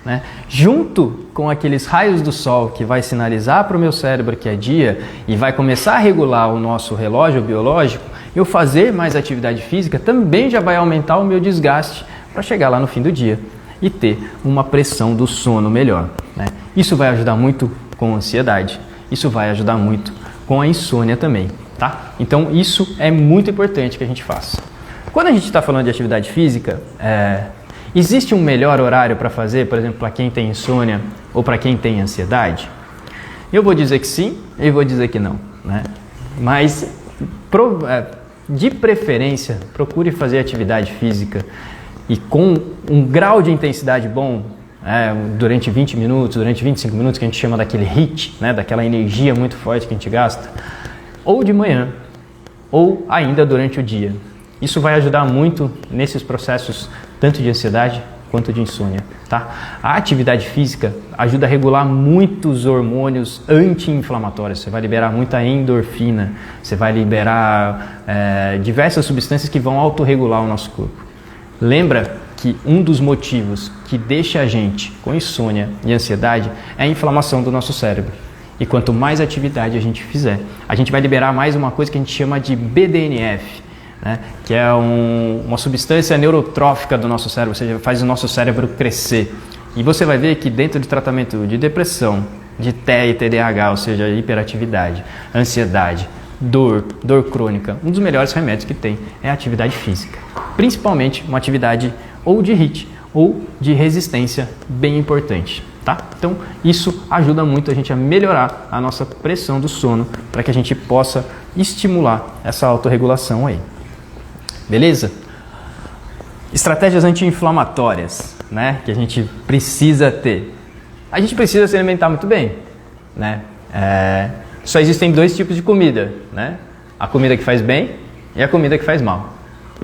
né? Junto com aqueles raios do sol que vai sinalizar para o meu cérebro que é dia e vai começar a regular o nosso relógio biológico, eu fazer mais atividade física também já vai aumentar o meu desgaste para chegar lá no fim do dia e ter uma pressão do sono melhor, né? Isso vai ajudar muito com a ansiedade, isso vai ajudar muito com a insônia também, tá? Então isso é muito importante que a gente faça. Quando a gente está falando de atividade física, existe um melhor horário para fazer, por exemplo, para quem tem insônia ou para quem tem ansiedade? Eu vou dizer que sim e vou dizer que não, né? Mas de preferência, procure fazer atividade física e com um grau de intensidade bom, durante 20 minutos, durante 25 minutos, que a gente chama daquele HIIT, né, daquela energia muito forte que a gente gasta, ou de manhã, ou ainda durante o dia. Isso vai ajudar muito nesses processos, tanto de ansiedade quanto de insônia, tá? A atividade física ajuda a regular muitos hormônios anti-inflamatórios. Você vai liberar muita endorfina, você vai liberar diversas substâncias que vão autorregular o nosso corpo. Lembra que um dos motivos que deixa a gente com insônia e ansiedade é a inflamação do nosso cérebro. E quanto mais atividade a gente fizer, a gente vai liberar mais uma coisa que a gente chama de BDNF, né? Que é uma substância neurotrófica do nosso cérebro, ou seja, faz o nosso cérebro crescer. E você vai ver que dentro de tratamento de depressão, de TEA e TDAH, ou seja, hiperatividade, ansiedade, dor crônica, um dos melhores remédios que tem é a atividade física. Principalmente uma atividade ou de HIIT ou de resistência bem importante, tá? Então isso ajuda muito a gente a melhorar a nossa pressão do sono para que a gente possa estimular essa autorregulação aí. Beleza? Estratégias anti-inflamatórias, né, que a gente precisa ter. A gente precisa se alimentar muito bem, né? Só existem dois tipos de comida, né? A comida que faz bem e a comida que faz mal.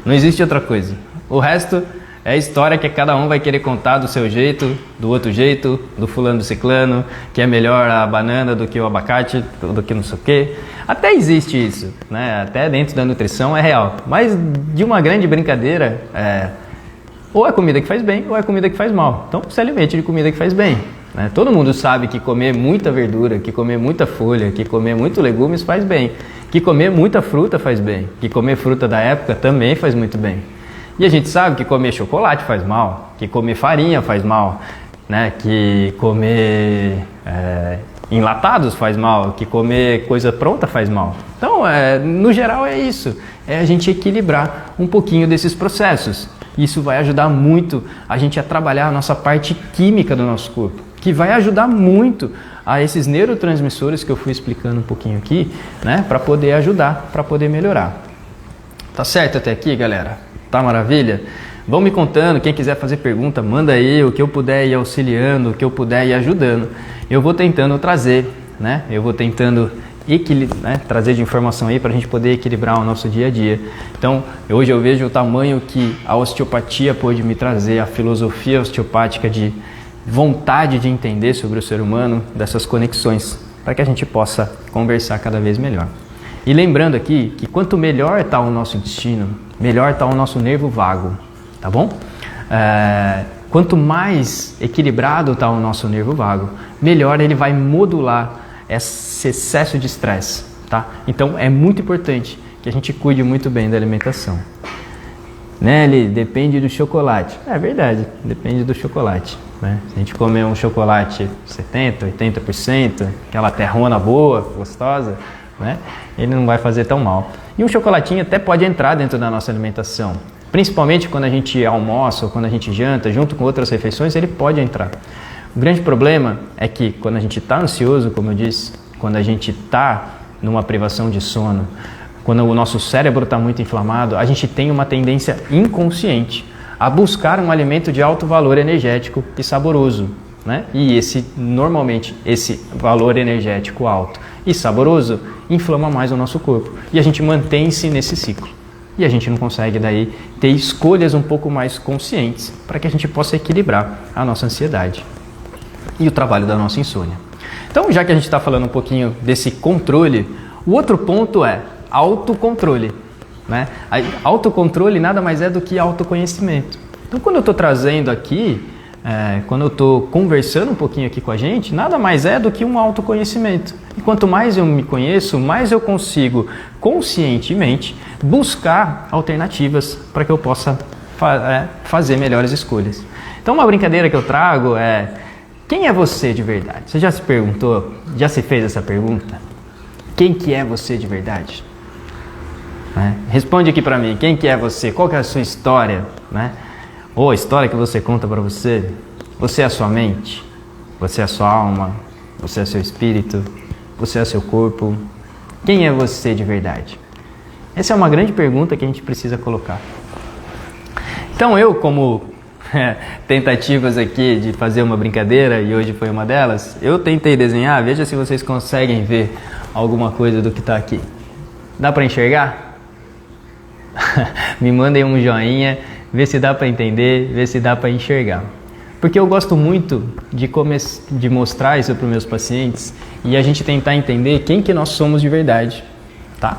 Não existe outra coisa. O resto é a história que cada um vai querer contar do seu jeito, do outro jeito, do fulano do ciclano, que é melhor a banana do que o abacate, do que não sei o quê. Até existe isso, né? Até dentro da nutrição é real. Mas de uma grande brincadeira, ou é comida que faz bem ou é comida que faz mal. Então se alimente de comida que faz bem, né? Todo mundo sabe que comer muita verdura, que comer muita folha, que comer muito legumes faz bem. Que comer muita fruta faz bem. Que comer fruta da época também faz muito bem. E a gente sabe que comer chocolate faz mal, que comer farinha faz mal, né? Que comer enlatados faz mal, que comer coisa pronta faz mal. Então, no geral é isso, é a gente equilibrar um pouquinho desses processos. Isso vai ajudar muito a gente a trabalhar a nossa parte química do nosso corpo, que vai ajudar muito a esses neurotransmissores que eu fui explicando um pouquinho aqui, né? Para poder ajudar, para poder melhorar. Tá certo até aqui, galera? Tá maravilha? Vão me contando, quem quiser fazer pergunta, manda aí, o que eu puder ir auxiliando, o que eu puder ir ajudando. Eu vou tentando trazer, né? Eu vou tentando trazer de informação aí para a gente poder equilibrar o nosso dia a dia. Então, hoje eu vejo o tamanho que a osteopatia pode me trazer, a filosofia osteopática de vontade de entender sobre o ser humano, dessas conexões, para que a gente possa conversar cada vez melhor. E lembrando aqui que quanto melhor está o nosso intestino, melhor está o nosso nervo vago, tá bom? Quanto mais equilibrado está o nosso nervo vago, melhor ele vai modular esse excesso de estresse, tá? Então é muito importante que a gente cuide muito bem da alimentação. Nelly, depende do chocolate. É verdade, depende do chocolate, né? Se a gente comer um chocolate 70%, 80%, aquela terrona boa, gostosa, né? Ele não vai fazer tão mal. E um chocolatinho até pode entrar dentro da nossa alimentação. Principalmente quando a gente almoça ou quando a gente janta, junto com outras refeições, ele pode entrar. O grande problema é que quando a gente está ansioso, como eu disse, quando a gente está numa privação de sono, quando o nosso cérebro está muito inflamado, a gente tem uma tendência inconsciente a buscar um alimento de alto valor energético e saboroso, né? E normalmente esse valor energético alto e saboroso inflama mais o nosso corpo. E a gente mantém-se nesse ciclo. E a gente não consegue daí ter escolhas um pouco mais conscientes para que a gente possa equilibrar a nossa ansiedade e o trabalho da nossa insônia. Então, já que a gente está falando um pouquinho desse controle, o outro ponto é autocontrole, né? Autocontrole nada mais é do que autoconhecimento. Então, quando eu estou trazendo aqui, quando eu estou conversando um pouquinho aqui com a gente, nada mais é do que um autoconhecimento. E quanto mais eu me conheço, mais eu consigo conscientemente buscar alternativas para que eu possa fazer melhores escolhas. Então, uma brincadeira que eu trago é: quem é você de verdade? Você já se perguntou, já se fez essa pergunta? Quem que é você de verdade? Responde aqui para mim, quem que é você? Qual que é a sua história? Ou a história que você conta para você? Você é a sua mente? Você é a sua alma? Você é seu espírito? Você é seu corpo? Quem é você de verdade? Essa é uma grande pergunta que a gente precisa colocar. Então eu, como tentativas aqui de fazer uma brincadeira, e hoje foi uma delas, eu tentei desenhar, veja se vocês conseguem ver alguma coisa do que está aqui. Dá para enxergar? Me mandem um joinha, vê se dá para entender, vê se dá para enxergar. Porque eu gosto muito de mostrar isso para os meus pacientes e a gente tentar entender quem que nós somos de verdade, tá?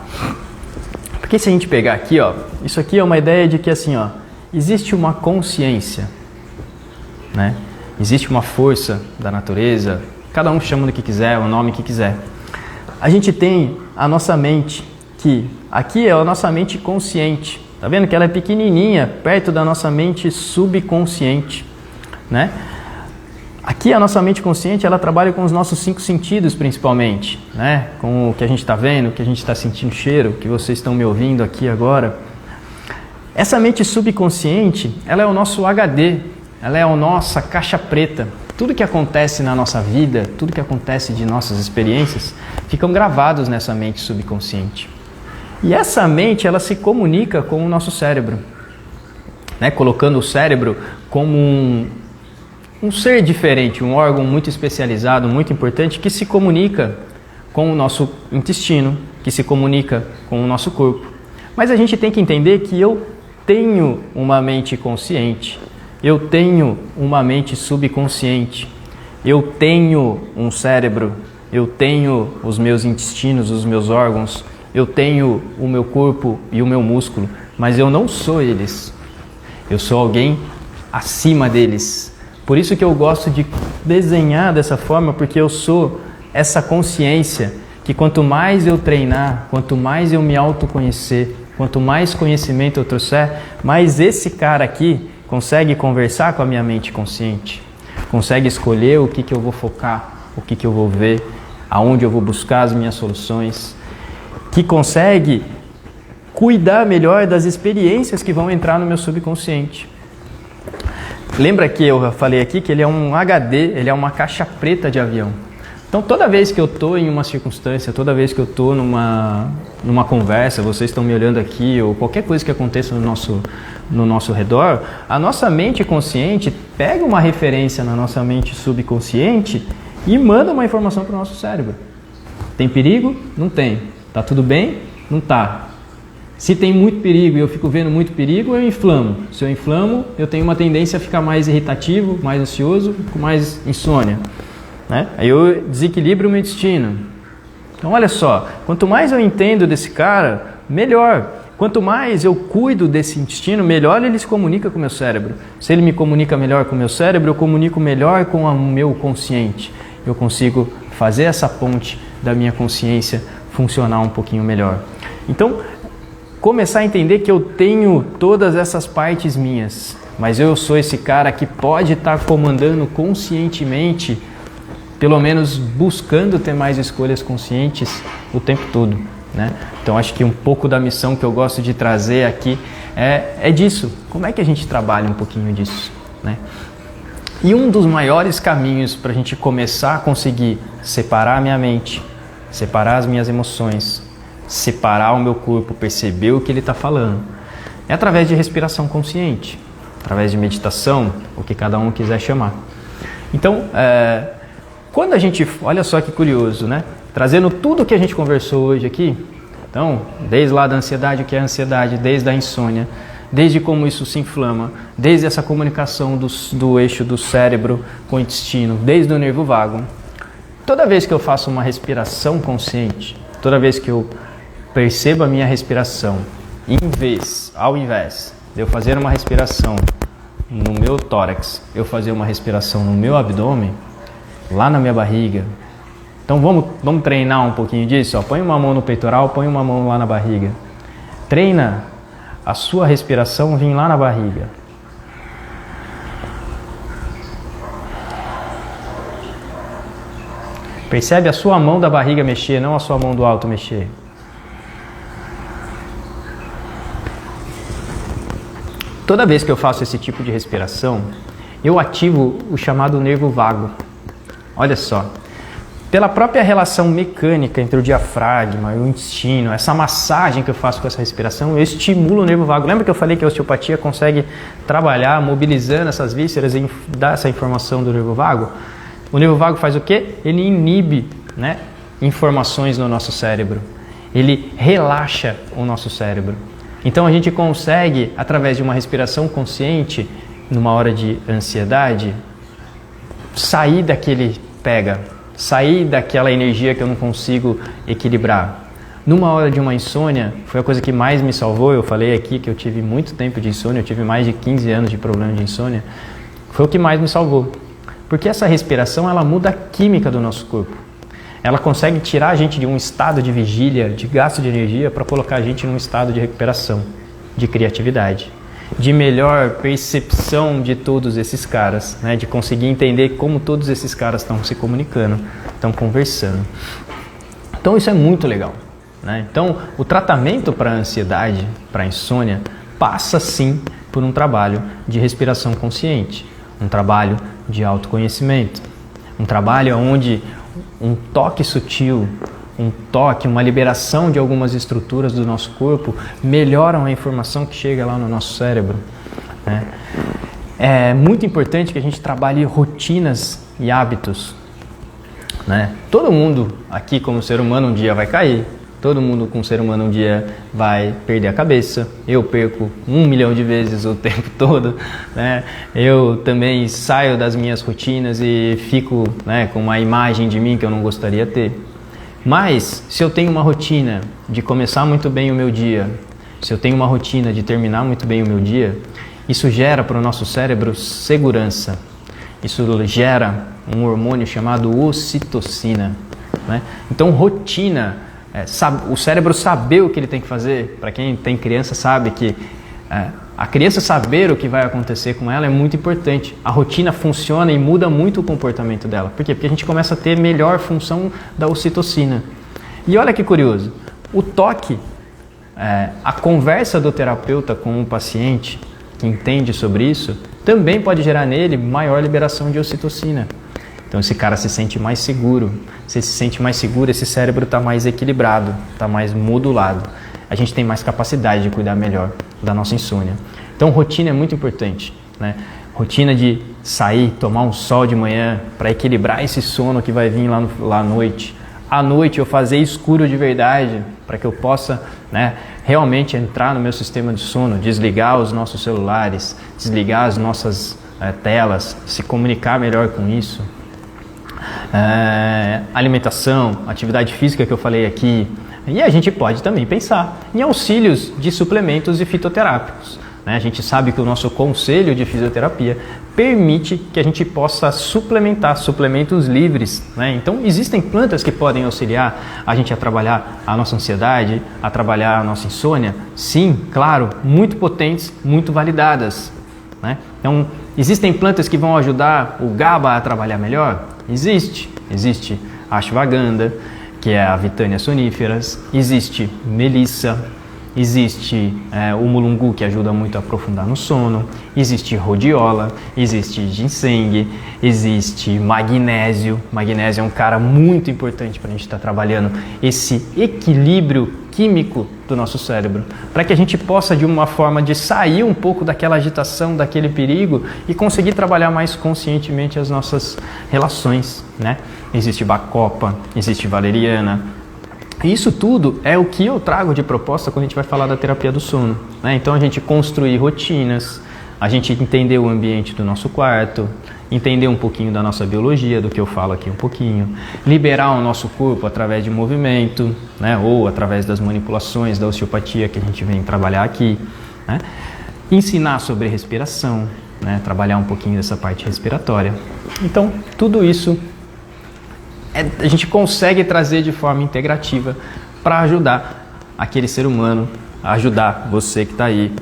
Porque se a gente pegar aqui, ó, isso aqui é uma ideia de que assim, ó, existe uma consciência, né? Existe uma força da natureza, cada um chama do que quiser, o nome que quiser. A gente tem a nossa mente, que aqui é a nossa mente consciente. Tá vendo que ela é pequenininha, perto da nossa mente subconsciente, né? Aqui a nossa mente consciente, ela trabalha com os nossos 5 sentidos principalmente, né? Com o que a gente está vendo, o que a gente está sentindo cheiro, o que vocês estão me ouvindo aqui agora. Essa mente subconsciente, ela é o nosso HD, ela é a nossa caixa preta. Tudo que acontece na nossa vida, tudo que acontece de nossas experiências, ficam gravados nessa mente subconsciente. E essa mente, ela se comunica com o nosso cérebro, né? Colocando o cérebro como um ser diferente, um órgão muito especializado, muito importante, que se comunica com o nosso intestino, que se comunica com o nosso corpo. Mas a gente tem que entender que eu tenho uma mente consciente, eu tenho uma mente subconsciente, eu tenho um cérebro, eu tenho os meus intestinos, os meus órgãos, eu tenho o meu corpo e o meu músculo, mas eu não sou eles. Eu sou alguém acima deles. Por isso que eu gosto de desenhar dessa forma, porque eu sou essa consciência que quanto mais eu treinar, quanto mais eu me autoconhecer, quanto mais conhecimento eu trouxer, mais esse cara aqui consegue conversar com a minha mente consciente, consegue escolher o que eu vou focar, o que eu vou ver, aonde eu vou buscar as minhas soluções, que consegue cuidar melhor das experiências que vão entrar no meu subconsciente. Lembra que eu falei aqui que ele é um HD, ele é uma caixa preta de avião. Então toda vez que eu estou em uma circunstância, toda vez que eu estou numa conversa, vocês estão me olhando aqui, ou qualquer coisa que aconteça no nosso redor, a nossa mente consciente pega uma referência na nossa mente subconsciente e manda uma informação para o nosso cérebro. Tem perigo? Não tem. Tá tudo bem? Não tá. Se tem muito perigo e eu fico vendo muito perigo, eu inflamo. Se eu inflamo, eu tenho uma tendência a ficar mais irritativo, mais ansioso, com mais insônia, né? Aí eu desequilibro o meu intestino. Então olha só, quanto mais eu entendo desse cara, melhor. Quanto mais eu cuido desse intestino, melhor ele se comunica com o meu cérebro. Se ele me comunica melhor com o meu cérebro, eu comunico melhor com o meu consciente. Eu consigo fazer essa ponte da minha consciência funcionar um pouquinho melhor. Então, começar a entender que eu tenho todas essas partes minhas, mas eu sou esse cara que pode estar comandando conscientemente, pelo menos buscando ter mais escolhas conscientes o tempo todo, né? Então, acho que um pouco da missão que eu gosto de trazer aqui é disso. Como é que a gente trabalha um pouquinho disso, né? E um dos maiores caminhos para a gente começar a conseguir separar a minha mente, separar as minhas emoções, separar o meu corpo, perceber o que ele está falando, é através de respiração consciente, através de meditação, o que cada um quiser chamar. Então, quando a gente, olha só que curioso, né? Trazendo tudo que a gente conversou hoje aqui, então, desde lá da ansiedade, o que é a ansiedade, desde a insônia, desde como isso se inflama, desde essa comunicação do eixo do cérebro com o intestino, desde o nervo vago. Toda vez que eu faço uma respiração consciente, toda vez que eu percebo a minha respiração, ao invés de eu fazer uma respiração no meu tórax, eu fazer uma respiração no meu abdômen, lá na minha barriga. Então vamos treinar um pouquinho disso. Ó. Põe uma mão no peitoral, põe uma mão lá na barriga. Treina a sua respiração vir lá na barriga. Percebe a sua mão da barriga mexer, não a sua mão do alto mexer. Toda vez que eu faço esse tipo de respiração, eu ativo o chamado nervo vago. Olha só. Pela própria relação mecânica entre o diafragma e o intestino, essa massagem que eu faço com essa respiração, eu estimulo o nervo vago. Lembra que eu falei que a osteopatia consegue trabalhar mobilizando essas vísceras e dar essa informação do nervo vago? O nervo vago faz o quê? Ele inibe, né, informações no nosso cérebro. Ele relaxa o nosso cérebro. Então a gente consegue, através de uma respiração consciente, numa hora de ansiedade, sair daquele sair daquela energia que eu não consigo equilibrar. Numa hora de uma insônia, foi a coisa que mais me salvou. Eu falei aqui que eu tive muito tempo de insônia, eu tive mais de 15 anos de problema de insônia. Foi o que mais me salvou. Porque essa respiração, ela muda a química do nosso corpo. Ela consegue tirar a gente de um estado de vigília, de gasto de energia, para colocar a gente num estado de recuperação, de criatividade, de melhor percepção de todos esses caras, né? De conseguir entender como todos esses caras estão se comunicando, estão conversando. Então isso é muito legal, né? Então o tratamento para a ansiedade, para a insônia, passa sim por um trabalho de respiração consciente, um trabalho de autoconhecimento, um trabalho onde um toque sutil, uma liberação de algumas estruturas do nosso corpo melhoram a informação que chega lá no nosso cérebro, né? É muito importante que a gente trabalhe rotinas e hábitos, né? Todo mundo aqui como ser humano um dia vai cair, todo mundo como ser humano um dia vai perder a cabeça. Eu perco 1 milhão de vezes o tempo todo, né? Eu também saio das minhas rotinas e fico, né, com uma imagem de mim que eu não gostaria de ter. Mas, se eu tenho uma rotina de começar muito bem o meu dia, se eu tenho uma rotina de terminar muito bem o meu dia, isso gera para o nosso cérebro segurança. Isso gera um hormônio chamado ocitocina, né? Então, rotina, o cérebro saber o que ele tem que fazer. Para quem tem criança sabe que a criança saber o que vai acontecer com ela é muito importante. A rotina funciona e muda muito o comportamento dela. Por quê? Porque a gente começa a ter melhor função da ocitocina. E olha que curioso, o toque, a conversa do terapeuta com o paciente que entende sobre isso, também pode gerar nele maior liberação de ocitocina. Então esse cara se sente mais seguro. Se se sente mais seguro, esse cérebro está mais equilibrado, está mais modulado. A gente tem mais capacidade de cuidar melhor da nossa insônia. Então rotina é muito importante, né? Rotina de sair, tomar um sol de manhã para equilibrar esse sono que vai vir lá à noite. À noite eu fazer escuro de verdade para que eu possa, né, realmente entrar no meu sistema de sono, desligar os nossos celulares, desligar as nossas telas, se comunicar melhor com isso. Alimentação, atividade física que eu falei aqui. E a gente pode também pensar em auxílios de suplementos e fitoterápicos, né? A gente sabe que o nosso conselho de fisioterapia permite que a gente possa suplementar, suplementos livres, né? Então existem plantas que podem auxiliar a gente a trabalhar a nossa ansiedade, a trabalhar a nossa insônia. Sim, claro, muito potentes, muito validadas, né? Então existem plantas que vão ajudar o GABA a trabalhar melhor? Existe a ashwagandha, que é a Vitania soniferas, existe melissa, existe o mulungu, que ajuda muito a aprofundar no sono, existe rhodiola, existe ginseng, existe magnésio. Magnésio é um cara muito importante para a gente estar trabalhando esse equilíbrio químico do nosso cérebro, para que a gente possa, de uma forma de sair um pouco daquela agitação, daquele perigo e conseguir trabalhar mais conscientemente as nossas relações, né? Existe bacopa, existe valeriana. Isso tudo é o que eu trago de proposta quando a gente vai falar da terapia do sono, né? Então a gente construir rotinas, a gente entender o ambiente do nosso quarto, entender um pouquinho da nossa biologia, do que eu falo aqui um pouquinho, liberar o nosso corpo através de movimento, né? Ou através das manipulações da osteopatia que a gente vem trabalhar aqui, né? Ensinar sobre respiração, né? Trabalhar um pouquinho dessa parte respiratória. Então tudo isso a gente consegue trazer de forma integrativa para ajudar aquele ser humano, a ajudar você que está aí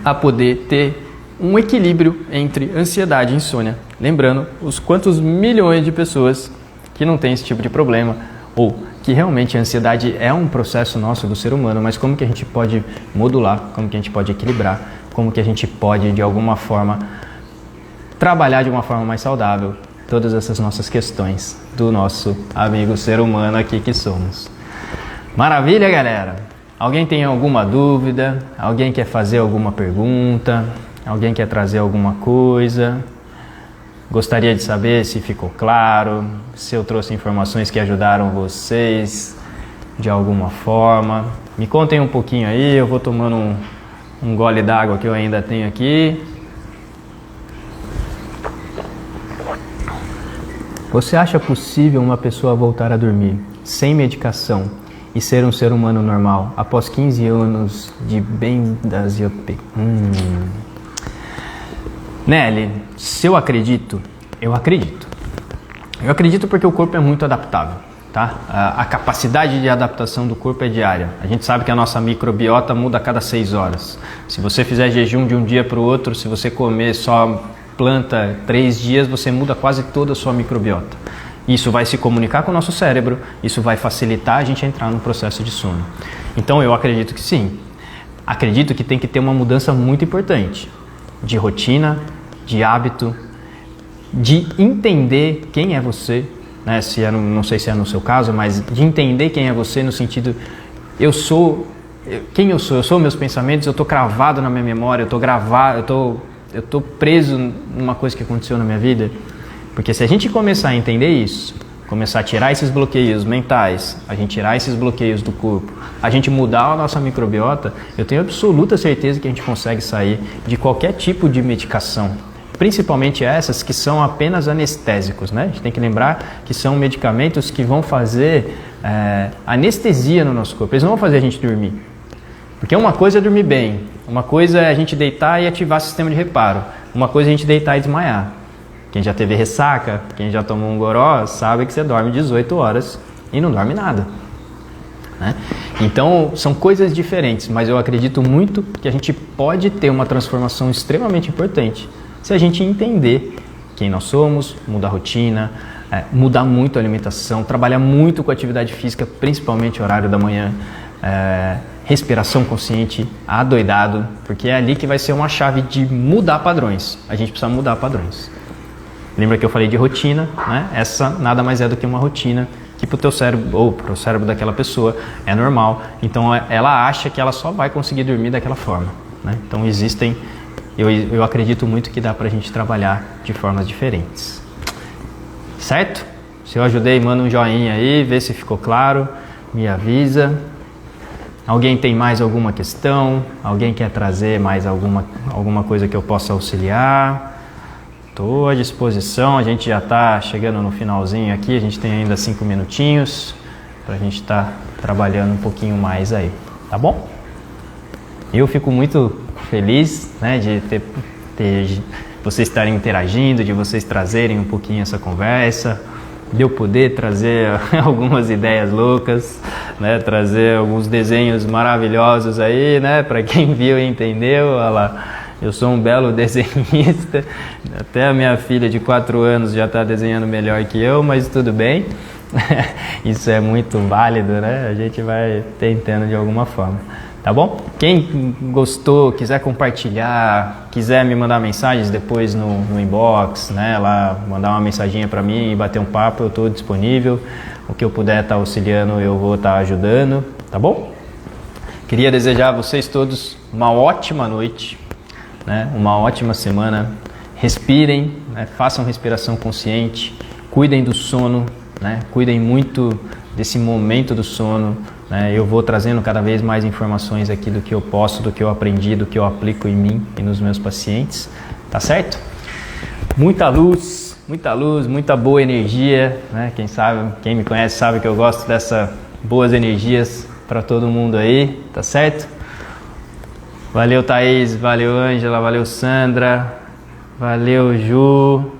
a poder ter um equilíbrio entre ansiedade e insônia. Lembrando os quantos milhões de pessoas que não têm esse tipo de problema, ou que realmente a ansiedade é um processo nosso do ser humano, mas como que a gente pode modular, como que a gente pode equilibrar, como que a gente pode de alguma forma trabalhar de uma forma mais saudável todas essas nossas questões do nosso amigo ser humano aqui que somos. Maravilha, galera? Alguém tem alguma dúvida? Alguém quer fazer alguma pergunta? Alguém quer trazer alguma coisa? Gostaria de saber se ficou claro, se eu trouxe informações que ajudaram vocês de alguma forma. Me contem um pouquinho aí, eu vou tomando um gole d'água que eu ainda tenho aqui. Você acha possível uma pessoa voltar a dormir sem medicação e ser um ser humano normal após 15 anos de benzodiazepina? Nelly, se eu acredito, eu acredito. Eu acredito porque o corpo é muito adaptável, tá? A capacidade de adaptação do corpo é diária. A gente sabe que a nossa microbiota muda a cada 6 horas. Se você fizer jejum de um dia para o outro, se você comer só planta 3 dias, você muda quase toda a sua microbiota. Isso vai se comunicar com o nosso cérebro, isso vai facilitar a gente entrar no processo de sono. Então eu acredito que sim. Acredito que tem que ter uma mudança muito importante de rotina, de hábito, de entender quem é você, né? Não sei se é no seu caso, mas de entender quem é você no sentido, quem eu sou meus pensamentos, eu estou cravado na minha memória, eu estou preso numa coisa que aconteceu na minha vida. Porque se a gente começar a entender isso, começar a tirar esses bloqueios mentais, a gente tirar esses bloqueios do corpo, a gente mudar a nossa microbiota, eu tenho absoluta certeza que a gente consegue sair de qualquer tipo de medicação. Principalmente essas que são apenas anestésicos, né? A gente tem que lembrar que são medicamentos que vão fazer anestesia no nosso corpo. Eles não vão fazer a gente dormir. Porque uma coisa é dormir bem, uma coisa é a gente deitar e ativar o sistema de reparo, uma coisa é a gente deitar e desmaiar. Quem já teve ressaca, quem já tomou um goró, sabe que você dorme 18 horas e não dorme nada, né? Então são coisas diferentes, mas eu acredito muito que a gente pode ter uma transformação extremamente importante se a gente entender quem nós somos, mudar a rotina, mudar muito a alimentação, trabalhar muito com atividade física, principalmente o horário da manhã, respiração consciente, adoidado, porque é ali que vai ser uma chave de mudar padrões. A gente precisa mudar padrões. Lembra que eu falei de rotina, né? Essa nada mais é do que uma rotina que para o teu cérebro, ou para o cérebro daquela pessoa, é normal. Então ela acha que ela só vai conseguir dormir daquela forma, né? Então eu acredito muito que dá para a gente trabalhar de formas diferentes. Certo? Se eu ajudei, manda um joinha aí, vê se ficou claro, me avisa. Alguém tem mais alguma questão? Alguém quer trazer mais alguma coisa que eu possa auxiliar? Estou à disposição, a gente já está chegando no finalzinho aqui, a gente tem ainda 5 minutinhos para a gente estar trabalhando um pouquinho mais aí, tá bom? Eu fico muito feliz, né, de ter vocês estarem interagindo, de vocês trazerem um pouquinho essa conversa, de eu poder trazer algumas ideias loucas, né, trazer alguns desenhos maravilhosos aí, né, para quem viu e entendeu, olha lá. Eu sou um belo desenhista, até a minha filha de 4 anos já está desenhando melhor que eu, mas tudo bem, isso é muito válido, né? A gente vai tentando de alguma forma, Tá bom? Quem gostou, quiser compartilhar, quiser me mandar mensagens depois no inbox, né? Lá mandar uma mensaginha para mim e bater um papo, eu estou disponível. O que eu puder estar auxiliando, eu vou estar ajudando, tá bom? Queria desejar a vocês todos uma ótima noite, né? Uma ótima semana. Respirem, né? Façam respiração consciente, cuidem do sono, né? Cuidem muito desse momento do sono. Eu vou trazendo cada vez mais informações aqui do que eu posso, do que eu aprendi, do que eu aplico em mim e nos meus pacientes, tá certo? Muita luz, muita boa energia, né? Quem me conhece sabe que eu gosto dessas boas energias para todo mundo aí, tá certo? Valeu Thaís, valeu Ângela, valeu Sandra, valeu Ju,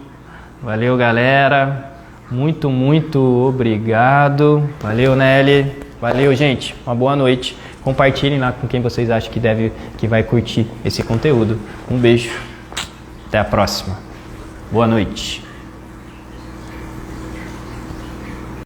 valeu galera, muito obrigado, valeu Nelly. Valeu, gente. Uma boa noite. Compartilhem lá com quem vocês acham que vai curtir esse conteúdo. Um beijo. Até a próxima. Boa noite.